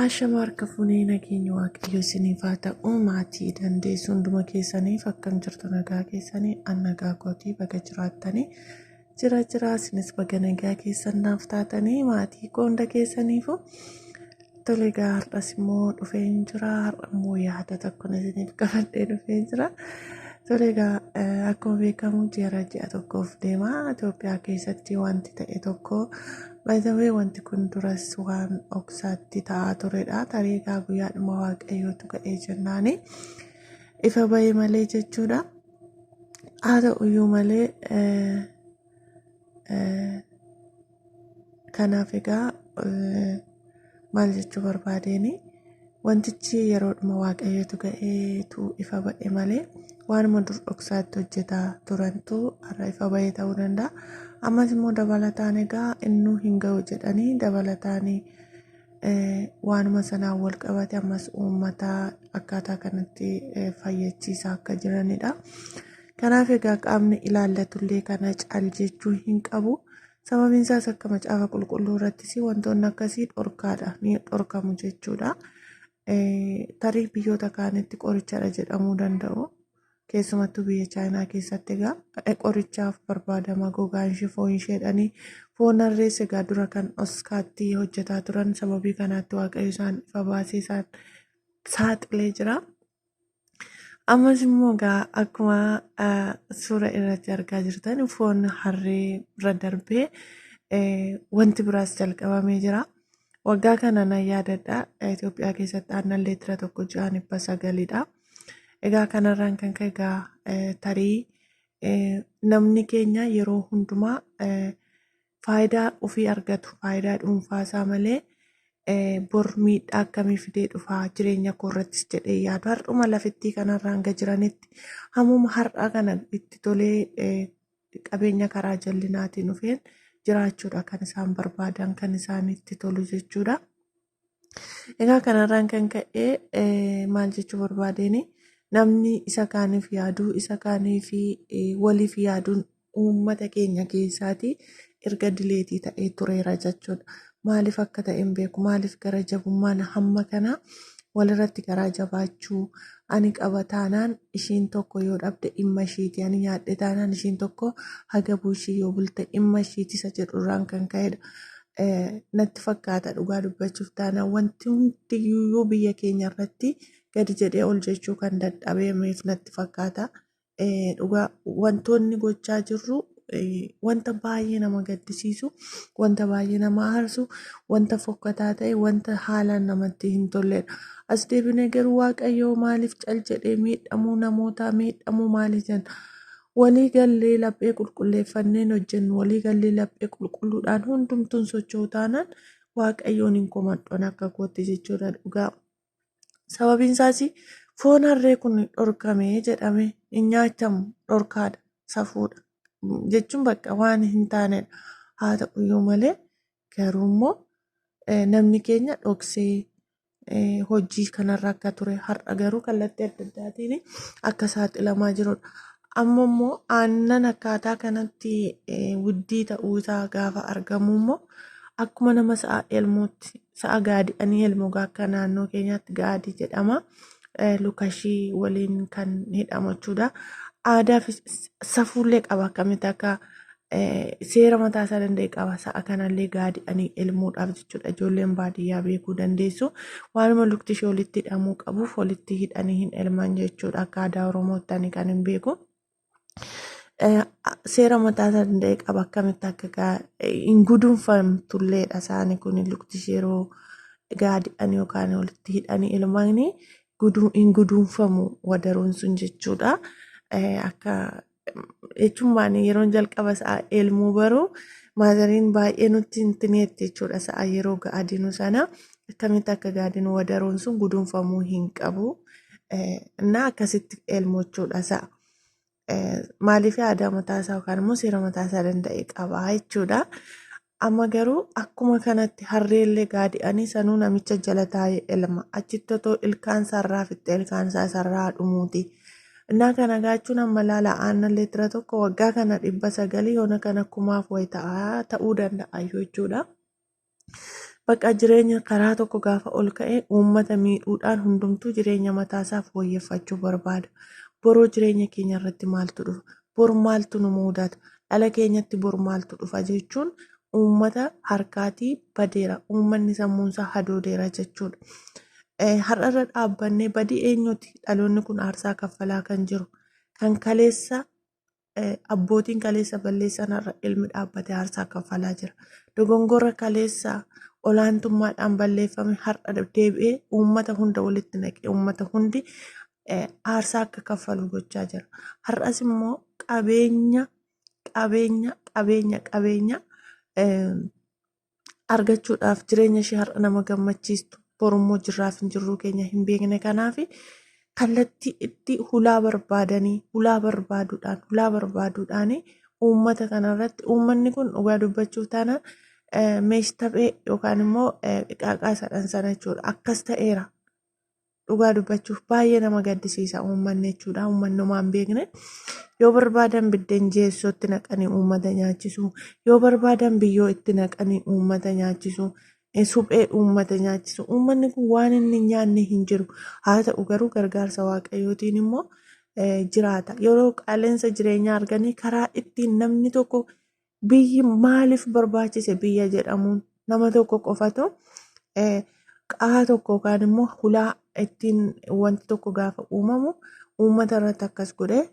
Ashamarka funee nageenya waaqayyo isiniif haa ta'u maatii dandeessu hunduma keessaniif akkam jirtu nagaa keessanii an nagaa kootii baga jiraattanii jira isinis baga nagaa keessan naaf taatanii maatii hunda keessaniifu tole har'as immoo dhufeen jira har'a immoo yaada tokko isiniif qabadhee dhufeen jira tole akkuma beekamu ji'a tokkoof deema Itoophiyaa keessatti wanti ta'e tokko By the way, wanti kun duras waan dhoksaatti ta'aa turedha. Tarii guyyaadhuma waaqayyootu ka'ee jennaani. Ifa bahee malee jechuudha. Haa ta'uyyuu malee kanaaf egaa maal jechuu barbaadeeni wantichi yeroodhuma waaqayyootu ka'eetu ifa bahee malee waanuma dur dhoksaatti hojjetaa turantu har'a ifa bahee ta'uu danda'a. Ammas immoo dabalataan egaa innuu hin ga'u jedhanii dabalataan waanuma sanaan wal qabate ammas uummata akkaataa kanatti fayyachiisaa akka jiranidha. Kanaaf egaa qaamni ilaallatullee kana caal jechuu hin qabu. Sababiin isaas akka macaafa qulqulluu irrattis wantoonni akkasii dhorkaadha ni dhorkamu jechuudha. Tarii biyyoota kaanitti qorichadha jedhamuu danda'u. Keessumattuu biyya Chaayinaa keessatti egaa qorichaaf barbaadama gogaan ishee foon isheedhanii foon harrees egaa dura kan oskaatti hojjetaa turan sababii kanaatti waaqayyo isaan ifa baasee isaan saaxilee jira. Ammas immoo egaa akkuma suura irratti argaa jirtan foon harree bira darbee wanti biraas jalqabamee jira. Waggaa kana nan yaadadha Itoophiyaa keessatti aannan leetira 1,900dha. Egaa kanarraan kan ka'e egaa tarii namni keenya yeroo hundumaa faayidaa ofii argatu faayidaa dhuunfaasaa malee bor miidhaa akkamii fidee dhufaa jireenya koorrattis jedhee yaadu har'uma lafittii kanarraan jiranitti hammuma har'aa kana itti tolee qabeenya karaa jallinaatiin dhufeen jiraachuudha kan isaan barbaadan kan isaan itti tolu jechuudha. Egaa kanarraan kan ka'e maal jechuu barbaadeeni namni isa kaaniif yaaduu isa kaaniif waliif yaaduun uummata keenya keessaati erga dileetii ta'ee tureera jechuudha. Maaliif akka ta'e hin beeku maaliif gara jabummaan hamma kana walirratti garaa jabaachuu ani qaba taanaan ishiin tokko yoo dhabde dhimma ishiiti ani nyaadhe taanaan ishiin tokko haga buushii yoo bulte dhimma ishiiti isa jedhurraan kan ka'edha. Natti fakkaata dhugaa dubbachuuf taanaan wanti hundiyyuu biyya keenya irratti gadi jedhee ol jechuu kan dadhabeemeef natti fakkaata. Dhugaa wantoonni gochaa jirru wanta baay'ee nama gaddisiisu, wanta baay'ee nama aarsu, wanta fokkataa ta'e, wanta haalaan namatti hin tolledha. As deebinee garuu waaqayyoo maaliif cal jedhee miidhamuu namootaa miidhamuu maaliif jenna? Walii gallee laphee qulqulleeffanneen hojjennu walii gallee laphee qulqulluudhaan hundumtuun socho'u taanaan waaqayyoon hin komadhoon akka kootti jechuudha dhugaa. Sababiin isaas foon harree kun dhorkamee jedhame hin nyaatamu dhorkaadha safuudha jechuun bakka waan hin taanedha. Haa ta'uyyuu malee garuu immoo namni keenya dhoksee hojii kanarra akka ture har'a garuu kallattii adda addaatiin akka saaxilamaa jirudha. Amma immoo aannan akkaataa kanatti wuddii ta'uu isaa gaafa argamu immoo akkuma nama sa'a elmuutti sa'a gaadi'anii elmu akka naannoo keenyaatti gaadii jedhama. Lukashii waliin kan hidhamu jechuudha. Aadaa fi safuullee qaba akkamitti akka seera mataa isaa danda'e qaba sa'a kanallee gaadi'anii elmuudhaaf jechuudha. Ijoolleen baadiyyaa beekuu dandeessu. Waanuma lukti ishee walitti hidhamuu qabuuf walitti hidhanii hin elman jechuudha. Akka aadaa Oromootti ani kan hin beeku. Seera mataa isaa danda'e qaba akkamitti akka hin guduunfamtulleedha isaanii kun lukti ishee yeroo gaadi'anii yookaan walitti hidhanii elmanii hin guduunfamu wadaroon sun jechuudha. Akka jechuun yeroon jalqaba sa'a elmuu baruu maazariin baay'ee nutti hintineetti jechuudha. Sa'a yeroo gaadinu sana akkamitti akka gaadinu wadaroon sun guduunfamuu hin qabu. Innaa akkasitti elmu jechuudha sa'a. Maaliif aadaa mataa isaa yookaan immoo seera mataa isaa danda'e qaba jechuudha. Amma garuu akkuma kanatti harreellee gaadi'anii sanuu namicha jala taa'ee elma. Achitti otoo ilkaan isaarraa fixxee ilkaan isaarraa dhumuuti. Innaa kana gaachuun amma laala aannan leetira tokko waggaa kana 900 yoona kana 1,000 ta'uu danda'a jechuudha. Bakka jireenya karaa tokko gaafa ol ka'e uummata miidhuudhaan hundumtuu jireenya mataasaa fooyyeffachuu barbaada. Boroo jireenya keenya irratti maaltu dhufa? Bor maaltu nu mudata? Dhala keenyatti bor maaltu dhufa jechuun uummata harkaatii badeera. Uummanni sammuunsaa hadoodeera jechuudha. Har'arra dhaabbannee badii eenyuti? Dhaloonni kun aarsaa kaffalaa kan jiru. Kan kaleessa abbootiin kaleessa balleessan har'a ilmi dhaabbatee aarsaa kaffalaa jira. Dogongora kaleessa olaantummaadhaan balleeffame har'a deebi'ee uummata hunda walitti naqee uummata hundi aarsaa akka kaffalu gochaa jira. Har'as immoo qabeenya argachuudhaaf jireenya ishee har'a nama gammachiistu borummoo jirraaf hin jirruu keenya hin beekne. Kanaaf kallattii itti hulaa barbaaduudhaan uummata kanarratti uummanni kun dhugaa dubbachuuf taanaan meesh taphee yookaan immoo qaqaa sadhan sana jechuudha. Akkas ta'eera. Dhugaa dubbachuuf baay'ee nama gaddisiisa uummanni jechuudha. Uummanni waan beekne yoo barbaadan biddeen jeessootti naqanii uummata nyaachisu, yoo barbaadan biyyoo itti naqanii uummata nyaachisu, suphee uummata nyaachisu. Uummanni kun waan inni nyaanne hin jiru. Haa ta'u garuu gargaarsa waaqayyootiin immoo jiraata. Yeroo qaaleensa jireenyaa arganii karaa ittiin namni tokko biyyi maaliif barbaachise biyya jedhamuun nama tokko qofatu qaa tokko yookaan immoo hulaa ittiin wanti tokko gaafa uumamu uummata irratti akkas godhee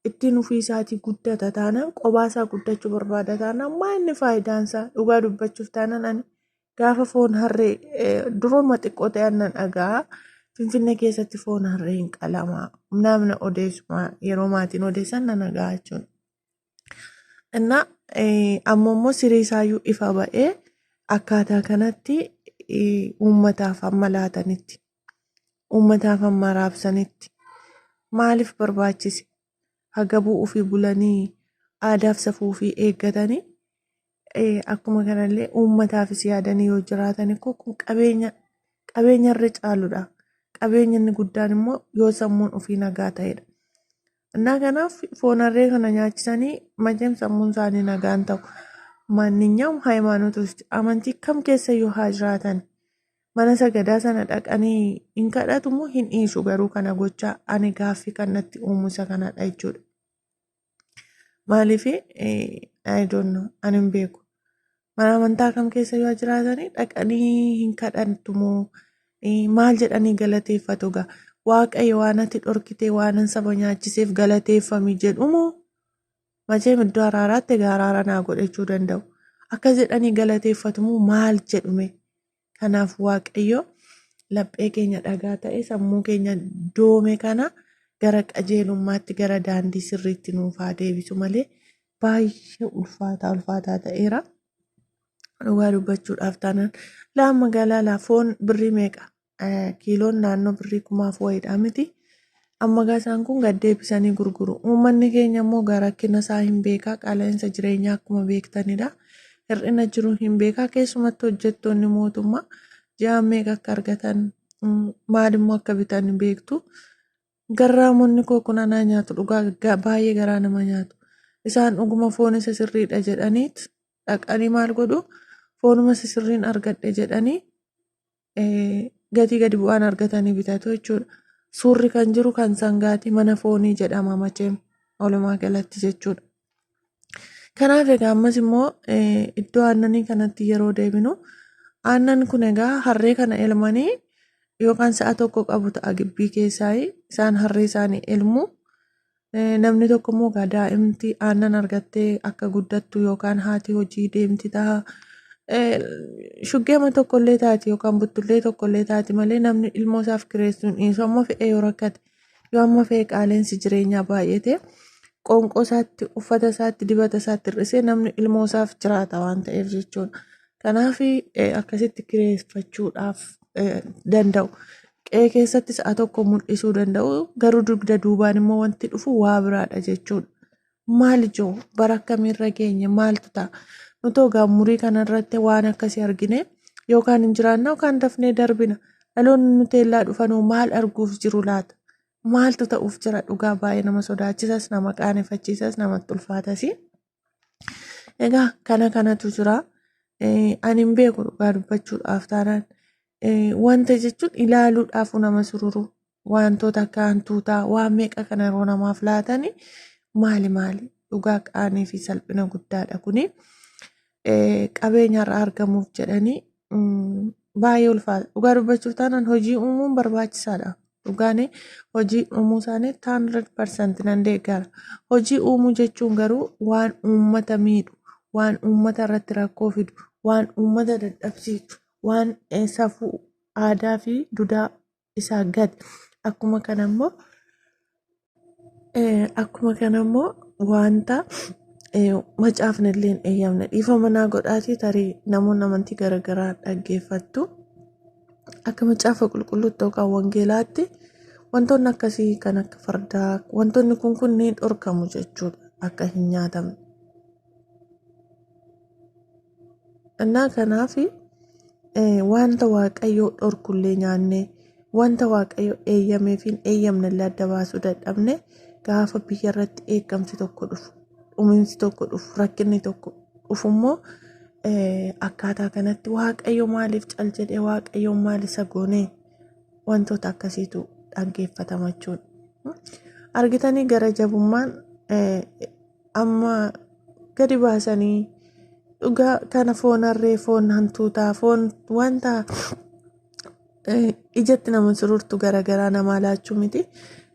ittiin ofii isaatii guddata taanaan qophaa isaa guddachuu barbaada taanaan maa inni faayidaan isaa? Dhugaa dubbachuuf taanaan ani gaafa foon harree duruma xiqqoo ta'e annan dhagaa Finfinnee keessatti foon harree hin qalamaa namni odeessuma yeroo maatiin odeessan nan dhagaa jechuudha. Innaa ammoo siriisaayyuu ifa ba'ee akkaataa kanatti uummataaf amma laatanitti uummataaf amma raabsanitti maaliif barbaachise? Haga bu'uufi bulanii aadaaf safuufii eeggatanii akkuma kanallee uummataafis yaadanii yoo jiraatan kun qabeenya irra caaludha. Qabeenya inni guddaan immoo yoo sammuun ofii nagaa ta'edha. Innaa kanaaf foon harree kana nyaachisanii majeem sammuun isaanii nagaan ta'u. Maanninyaan hayimaanotus amantii kam keessa yoo haa jiraatan mana sagadaa sana dhaqanii hin kadhatu moo hin dhiisu? Garuu kana gochaa ani gaaffii kan natti uumu isa kanadha jechuudha. Maaliif I don't know, ani hin beeku. Mana amantaa kam keessa yoo jiraatanii dhaqanii hin kadhatu moo maal jedhanii galateeffatu gaa? Waaqayyo waan ati dhorkitee waan saba nyaachiseef galateeffami jedhu moo majeem iddoo araaraatti araara naa godhachuu danda'u? Akkas jedhanii galateeffatu moo maal jedhume? Kanaaf waaqayyo laphee keenya dhagaa ta'e sammuu keenya doome kana gara qajeelummaatti gara daandii sirriitti nuuf haa deebisu malee baay'ee ulfaataa ta'eera. Dhugaa dubbachuudhaaf taanaan laan magaalaa foon birrii meeqa? Kiiloon naannoo birrii 1000 wayiidha miti. Amma gaasaan kun gad deebisanii gurguru. Uummanni keenya immoo rakkina isaa hin beekaa. Qaala'insa jireenyaa akkuma beektanidha. Hir'ina jiru hin beekaa. Keessumatti hojjettoonni mootummaa ji'aan meeqa akka argatan maalimmoo akka bitan hin beektu. Garraamonni koo kun anaa nyaatu dhugaa baay'ee garaa nama nyaatu. Isaan dhuguma foon isa sirriidha jedhaniit dhaqanii maal godhu? Foonuma isa sirriin argadhe jedhanii gatii gadi bu'aan argatanii bitatu jechuudha. Suurri kan jiru kan sangaati mana foonii jedhama macheem walumaa galatti jechuudha. Kanaaf egaa ammas immoo iddoo aannanii kanatti yeroo deebinu aannan kun egaa harree kana elmanii yookaan sa'a tokko qabu ta'a gibbii keessaa isaan harree isaanii elmu. Namni tokko immoo daa'imti aannan argattee akka guddattu yookaan haati hojii deemti ta'a. Shuggeema tokkollee taati yookaan buttullee tokkollee taati malee namni ilmoo isaaf kireessuun dhiisu amma fe'ee yoo rakkate yoo amma fe'ee qaaleensi jireenyaa baay'ate qoonqoo isaatti uffata isaatti dibata isaatti hir'isee namni ilmoo isaaf jiraata waan ta'eef jechuudha. Kanaaf akkasitti kireeffachuudhaaf danda'u. Qe'ee keessatti sa'a tokko mul'isuu danda'u garuu dugda duubaan immoo wanti dhufu waa biraadha jechuudha. Maal ijoo bara akkamiirra geenye maaltu ta'a? Nutoo gaammurii kanarratti waan akkasii argine yookaan hin jiraanna yookaan dafnee darbina. Dhaloonni nuteellaa dhufanuu maal arguuf jiru laata? Maaltu ta'uuf jira? Dhugaa baay'ee nama sodaachisas nama qaaneffachiisas namatti ulfaatas. Egaa kanatu jira. Ani hin beeku dhugaa dubbachuudhaaf taanaan wanta jechuun ilaaluudhaaf nama sururu wantoota akka hantuutaa waan meeqa kana yeroo namaaf laatani maali dhugaa qaanii fi salphina guddaadha kuni qabeenyarraa argamuuf jedhanii baay'ee ulfaata dhugaa dubbachuuf taanaan hojii uumuun barbaachisaadha. Dhugaan hojii uumuu isaanii 100% nan deeggara. Hojii uumuu jechuun garuu waan uummata miidhu, waan uummata irratti rakkoo fidu, waan uummata dadhabsiisu, waan safuu aadaa fi duudhaa isaa gadi. Akkuma kanammoo wanta macaafni illee hin eeyyamne dhiifama naa godhaatii tarii namoonni amantii garaagaraa dhaggeeffattu. Akka macaafa qulqulluutti yookaan wangeelaatti wantoonni akkasii kan akka fardaa wantoonni kun ni dhorkamu jechuudha akka hin nyaatamne. Innaa kanaaf wanta waaqayyoo dhorkullee nyaannee wanta waaqayyoo eeyyamee fi hin eeyyamne illee adda baasuu dadhabne gaafa biyya irratti eegamsi tokko dhufu, dhumiinsi tokko dhufu, rakkinni tokko dhufu immoo akkaataa kanatti waaqayyo maaliif cal jedhee waaqayyo maal isa goonee wantoota akkasiitu dhaggeeffatama jechuudha. Argitanii gara jabummaan amma gadi baasanii dhugaa kana foon harree, foon hantuutaa, foon wanta ijatti nama sururtu garaagaraa namaa laachuu miti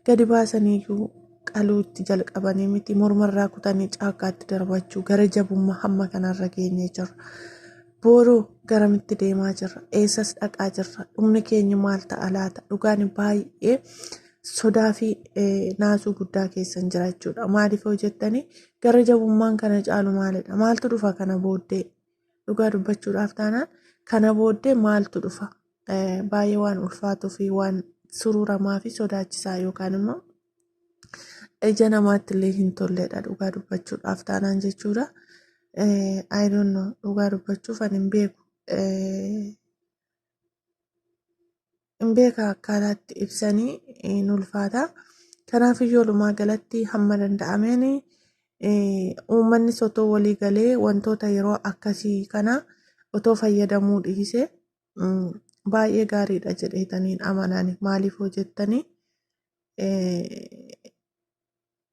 gadi baasaniiyyuu qaluutti jalqabanii miti mormarraa kutanii caakkaatti darbachuu gara jabummaa hamma kanarra geenyee jirra. Booroo garamitti deemaa jirra? Eessas dhaqaa jirra? Dhumni keenya maal ta'a laata? Dhugaan baay'ee sodaa fi naasuu guddaa keessan jira jechuudha. Maaliif hojjettanii gara jabummaan kana caalu maalidha? Maaltu dhufa kana booddee? Dhugaa dubbachuudhaaf taanaan kana booddee maaltu dhufa? Baay'ee waan ulfaatuu fi waan sururamaa fi sodaachisaa yookaan immoo ija namaatti illee hin tolledha dhugaa dubbachuudhaaf taanaan jechuudha. I don't know dhugaa dubbachuuf ani hin beeku. Hin beeka akkaataatti ibsanii hin ulfaata. Kanaaf iyyuu walumaa galatti hamma danda'ameen uummanni otoo walii galee wantoota yeroo akkasii kana otoo fayyadamuu dhiisee baay'ee gaariidha jedheetaniin amanani. Maaliif hojjettanii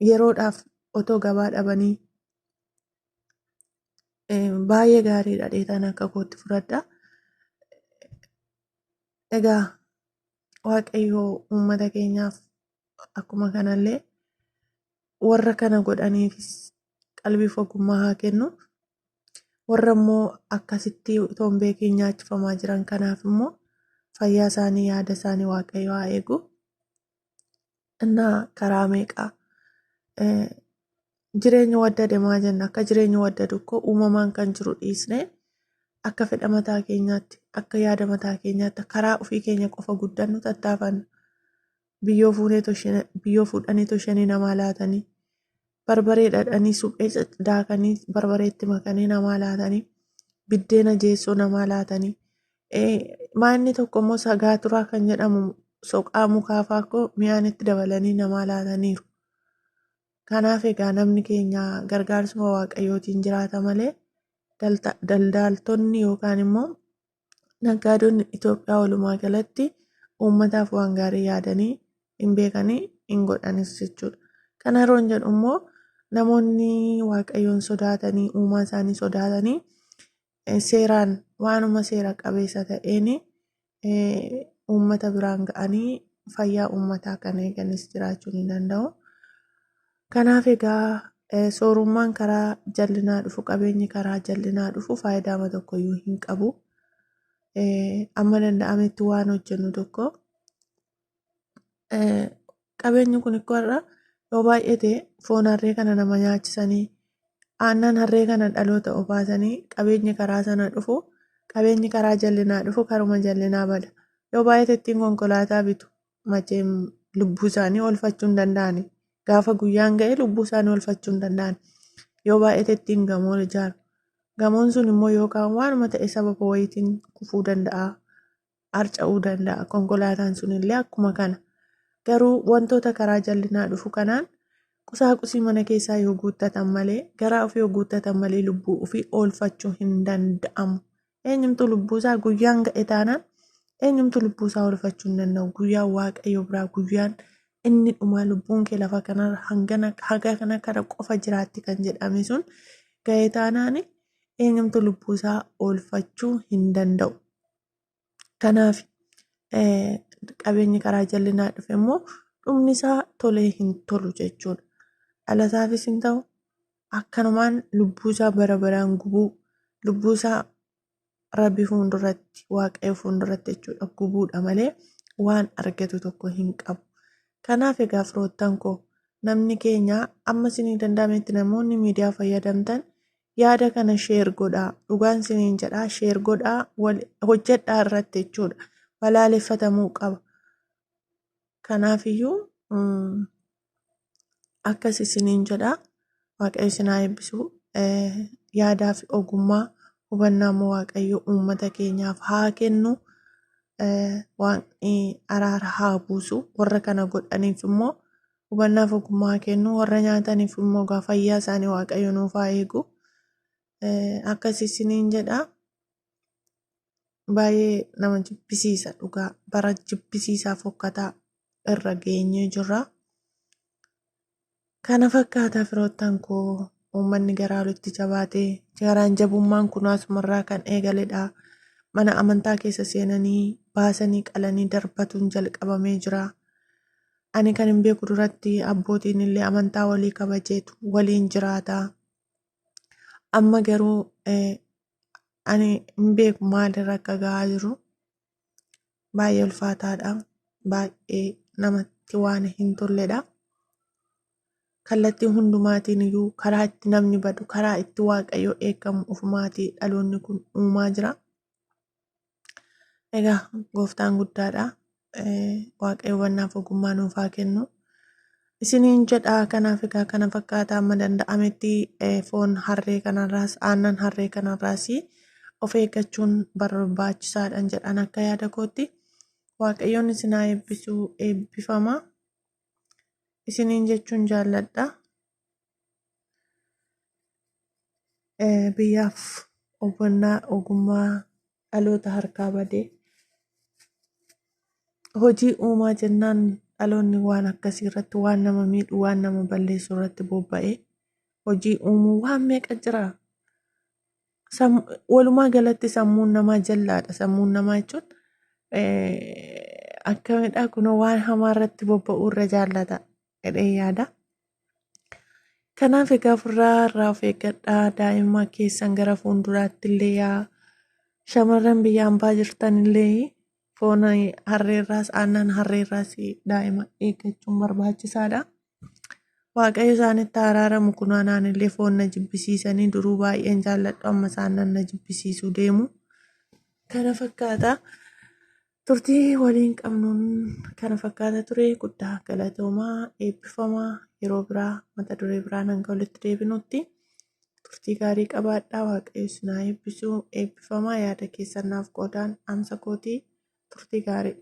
yeroodhaaf otoo gabaa dhabanii baay'ee gaariidha dheetan akka kootti fudhadha. Egaa waaqayyoo uummata keenyaaf akkuma kanallee warra kana godhaniifis qalbiif ogummaa haa kennu. Warra immoo akkasitti otoo hin beekiin nyaachifamaa jiran kanaaf immoo fayyaa isaanii yaada isaanii waaqayyo haa eegu. Innaa karaa meeqaa jireenya waddade maa jenna? Akka jireenya waddadu koo uumamaan kan jiru dhiisne akka fedha mataa keenyaatti akka yaada mataa keenyaatti karaa ofii keenya qofa guddannu tattaafanna. Biyyoo fuudhanii toshanii namaa laatanii barbaree dhadhanii suphee daakanii barbareetti makanii namaa laatanii biddeena jeessoo namaa laatanii maanni tokko immoo sagaaturaa kan jedhamu soqaa mukaafaa koo mi'aan itti dabalanii namaa laataniiru. Kanaaf egaa namni keenya gargaarsuma waaqayyootiin jiraata malee daldaaltonni yookaan immoo naggaadonni Itoophiyaa walumaa galatti uummataaf waan gaarii yaadanii hin beekanii hin godhanis jechuudha. Kana yeroo jedhu immoo namoonni waaqayyoon sodaatanii uumaa isaanii sodaatanii seeraan waanuma seera qabeessa ta'een uummata biraan ga'anii fayyaa uummataa kan eeganis jiraachuu ni danda'u. Kanaaf egaa soorummaan karaa jallinaa dhufu qabeenyi karaa jallinaa dhufu faayidaa tokkoyyuu hin qabu. Amma danda'ametti waan hojjennu tokko qabeenyi kun irra yoo baay'ate foon harree kana nama nyaachisanii aannan harree kana dhaloota obaasanii qabeenyi karaa sana dhufu qabeenyi karaa jallinaa dhufu karuma jallinaa bada. Yoo baay'ate ittiin konkolaataa bitu macheem lubbuu isaanii oolfachuu hin danda'ani. Gaafa guyyaan ga'e lubbuu isaanii oolfachuu hin danda'ani. Yoo baay'ate ittiin gamoo ijaaru. Gamoon sun immoo yookaan waanuma ta'e sababa wayiitiin kufuu danda'a, harca'uu danda'a. Konkolaataan sun illee akkuma kana. Garuu wantoota karaa jallinaa dhufu kanaan Qusaaqusii mana keessaa yoo guuttatan malee, garaa ofii yoo guuttatan malee lubbuu ofii oolfachuu hin danda'amu. Eenyumtu lubbuusaa guyyaan ga'e taanaan eenyumtu lubbuusaa oolfachuu hin danda'u. Guyyaan Waaqayyo biraa, guyyaan inni dhumaa lubbuun kee lafa kanarra haga kana qofa jiraatti kan jedhame sun ga'e taanaan eenyumtu lubbuusaa oolfachuu hin danda'u. Kanaaf qabeenyi karaa jallinaa dhufe immoo dhumni isaa tolee hin tolu jechuudha. Dhalataafis hin ta'u akkanumaan lubbuusaa bara baraan gubuu, lubbuusaa Rabbi fuulduratti, Waaqayyo fuulduratti jechuudha gubuudha malee waan argatu tokko hin qabu. Kanaaf egaa firoottan koo namni keenya amma isinii danda'ametti namoonni miidiyaa fayyadamtan yaada kana sheer godhaa. Dhugaan isiniin jedhaa sheer godhaa hojjedhaa irratti jechuudha. Balaaleffatamuu qaba. Kanaafiyyuu akkas isiniin jedhaa. Waaqayyo isin haa eebbisu. Yaadaa fi ogummaa hubannaa immoo Waaqayyo uummata keenyaaf haa kennu. Waan araara haa buusu. Warra kana godhaniif immoo hubannaaf ogummaa haa kennu. Warra nyaataniif immoo fayyaa isaanii Waaqayyo nuuf haa eegu. Akkas isiniin jedhaa. Baay'ee nama jibbisiisa dhugaa. Bara jibbisiisaa fokkataa irra geenyee jirra. Kana fakkaataa firoottan koo uummanni garaa walitti jabaatee garaan jabummaan kun asumarraa kan eegaledha. Mana amantaa keessa seenanii baasanii qalanii darbatuun jalqabamee jira. Ani kan hin beeku duratti abbootiin illee amantaa walii kabajeetu waliin jiraata. Amma garuu ani hin beeku maalirra akka gahaa jiru. Baay'ee ulfaataadha. Baay'ee namatti waan hin tolledha. Kallattii hundumaatiin iyyuu karaa itti namni badu, karaa itti Waaqayyo eegamu ofumaatii dhaloonni kun uumaa jira. Egaa gooftaan guddaadha. Waaqayyo hubannaaf ogummaa nuuf haa kennu. Isiniin jedhaa. Kanaaf egaa kana fakkaataa amma danda'ametti foon harree kanarraas aannan harree kanarraas of eeggachuun barbaachisaadhaan jedhan akka yaada kootti. Waaqayyoon isin haa eebbisu, eebbifama. Isiniin jechuun jaalladha. Biyyaaf hubannaa ogummaa dhaloota harkaa badee hojii uumaa jennaan dhaloonni waan akkasii irratti waan nama miidhu, waan nama balleessu irratti bobba'ee hojii uumuu waan meeqa jira. Walumaa galatti sammuun namaa jallaadha. Sammuun namaa jechuun akkamidha kun waan hamaa irratti bobba'uu irra jaallata jedhee yaada. Kanaaf egaa ofirraa of eeggadhaa. Daa'imman keessan gara fuulduraatti illee yaa shamarran biyya ambaa jirtan illee foon harreerraas aannan harreerraas daa'ima eeggachuun barbaachisaadha. Waaqayyo isaanitti araaramu kun anaan illee foon na jibbisiisanii duruu baay'een jaalladhu amma isaan na jibbisiisuu deemu. Kana fakkaata. Turtii waliin qabnuun kana fakkaata ture. Guddaa galatoomaa, eebbifamaa. Yeroo biraa mata duree biraan hanga walitti deebinutti turtii gaarii qabaadhaa. Waaqayyo isin haa eebbisu, eebbifamaa. Yaada keessan naaf qoodaan dhaamsa kootii. Turtii gaarii.